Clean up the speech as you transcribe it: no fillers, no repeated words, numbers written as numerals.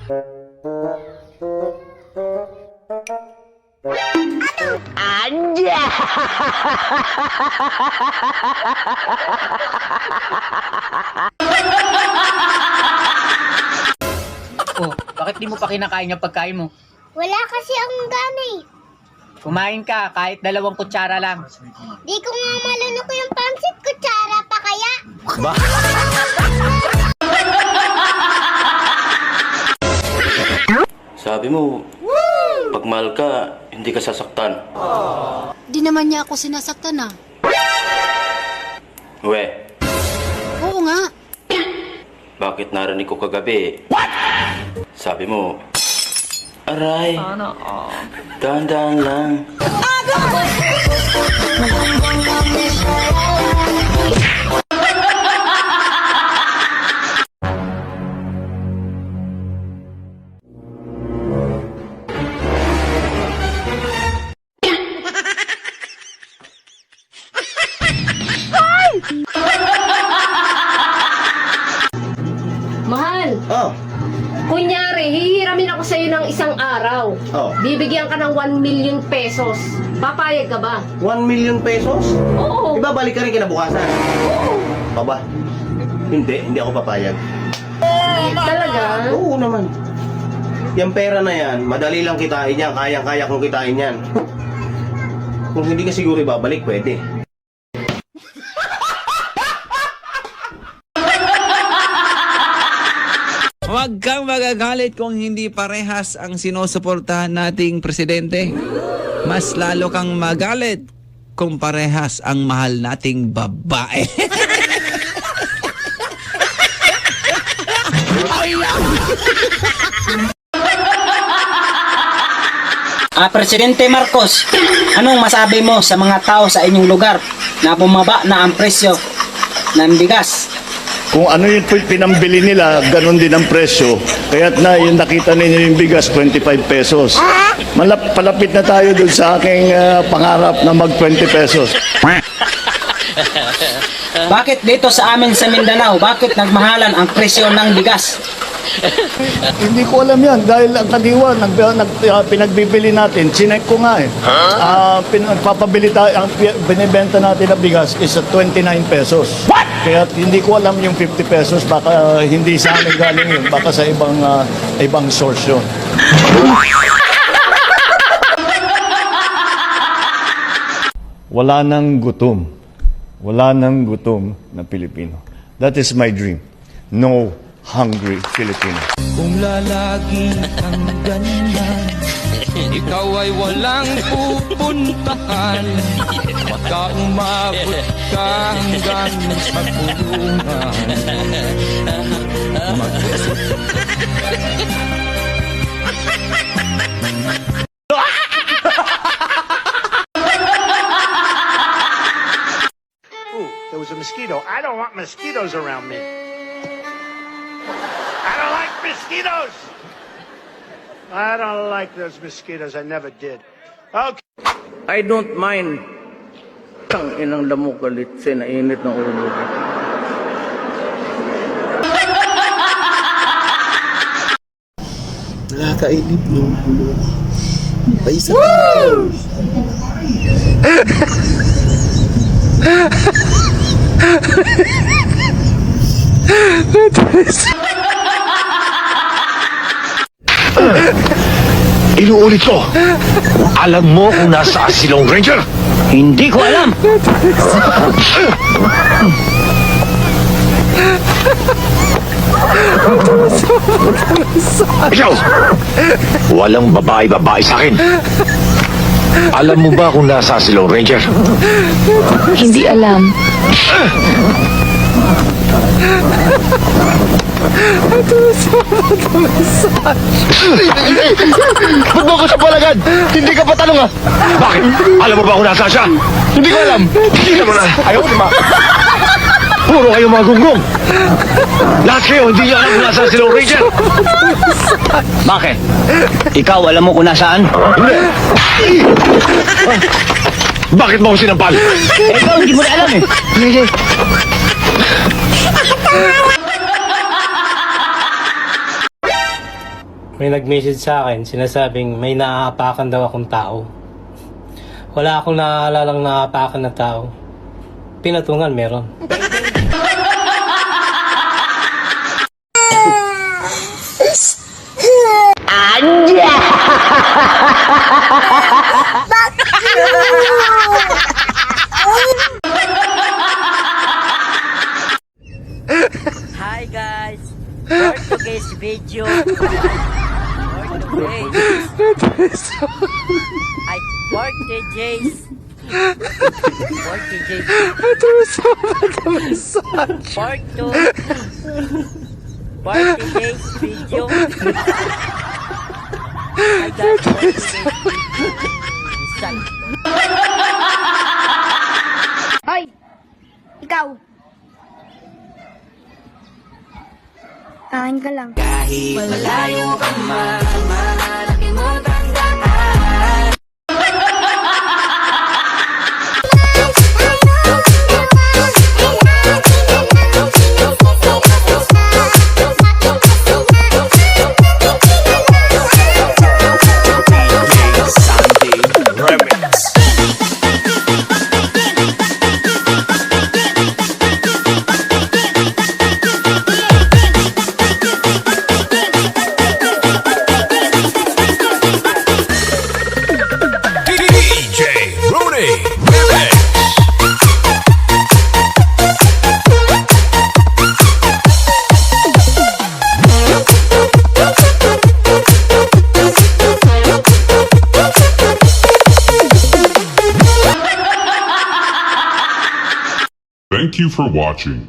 Anja! Oh, bakit di mo pa kinakain yung pagkain mo? Wala kasi akong gana eh. Kumain ka kahit 2 kutsara lang. Di ko nga malunok yung pansit, kutsara pa kaya? Ba? Sabi mo, pag mahal ka, hindi ka sasaktan. Di naman niya ako sinasaktan ah. We, Oo nga. bakit narinig ko kagabi? What? Sabi mo, aray, dahan-dahan lang. Mahal, Oh, kunyari, hihiramin ako sa'yo ng isang araw. Oh. Bibigyan ka ng 1 million pesos. Papayag ka ba? 1 million pesos? Oo. Ibabalik ka rin kinabukasan. Oo. Baba. Hindi ako papayag. Talaga? Oo naman. Yung pera na yan, madali lang kitain yan. Kayang-kaya kong kitain yan. Kung hindi ka siguro ibabalik, pwede. Huwag kang magagalit kung hindi parehas ang sinusuportahan nating presidente. Mas lalo kang magalit kung parehas ang mahal nating babae. Presidente Marcos, anong masabi mo sa mga tao sa inyong lugar na bumaba na ang presyo ng bigas? Kung ano yung pinambili nila, ganun din ang presyo. Kaya't na yung nakita ninyo yung bigas, 25 pesos. Palapit na tayo dun sa aking pangarap na mag 20 pesos. Bakit dito sa amin sa Mindanao, bakit nagmahalan ang presyo ng bigas? Hindi ko alam yan dahil ang kadiwa, pinagbibili natin, chinek ko nga eh. Papabili tayo, ang binibenta natin na bigas is 29 pesos. What? Kaya hindi ko alam yung 50 pesos, baka hindi sa amin galing yun, baka sa ibang source yun. Wala nang gutom. Wala nang gutom na Pilipino. That is my dream. No hungry Filipino. Kung lalagi kang ganyan, ikaw ay walang pupuntahan. Baka umabot ka hanggang sa kulungan. There was a mosquito. I don't want mosquitoes around me. I don't like mosquitoes. I don't like those mosquitoes. I never did. Okay. I don't mind. Tang inang lamok galit sa nainit ng ulo. Nakakainip yung ulo. Paisa. Inuulit ko. Alam mo kung nasaan si Lone Ranger? Hindi ko alam. Ikaw! Walang babae-babae sa akin. Alam mo ba kung nasaan si Lone Ranger? Hindi alam. Ba't mo ako sa palagad? Hindi ka patanong ah! Bakit? Alam mo ba kung nasaan siya? Hindi ko alam! Hindi mo na! Ayaw ko naman! Puro kayo mga gunggong! Lahat kayo hindi niyo alam kung nasaan si Lone Ranger! Bakit? Ikaw alam mo kung nasaan? Hindi! Bakit mo ako sinampal? Ikaw hindi mo na alam eh. Hindi. May nag-message sa akin, sinasabing may naaapakan daw akong tao. Wala akong naaalalang naaapakan na tao. Pinatungan meron. Hi guys! For today's video, for today's video, I got Hoy! Ikaw! Kain ka lang. kahit malayo ka man, malaki mo tandaan. Thank you for watching.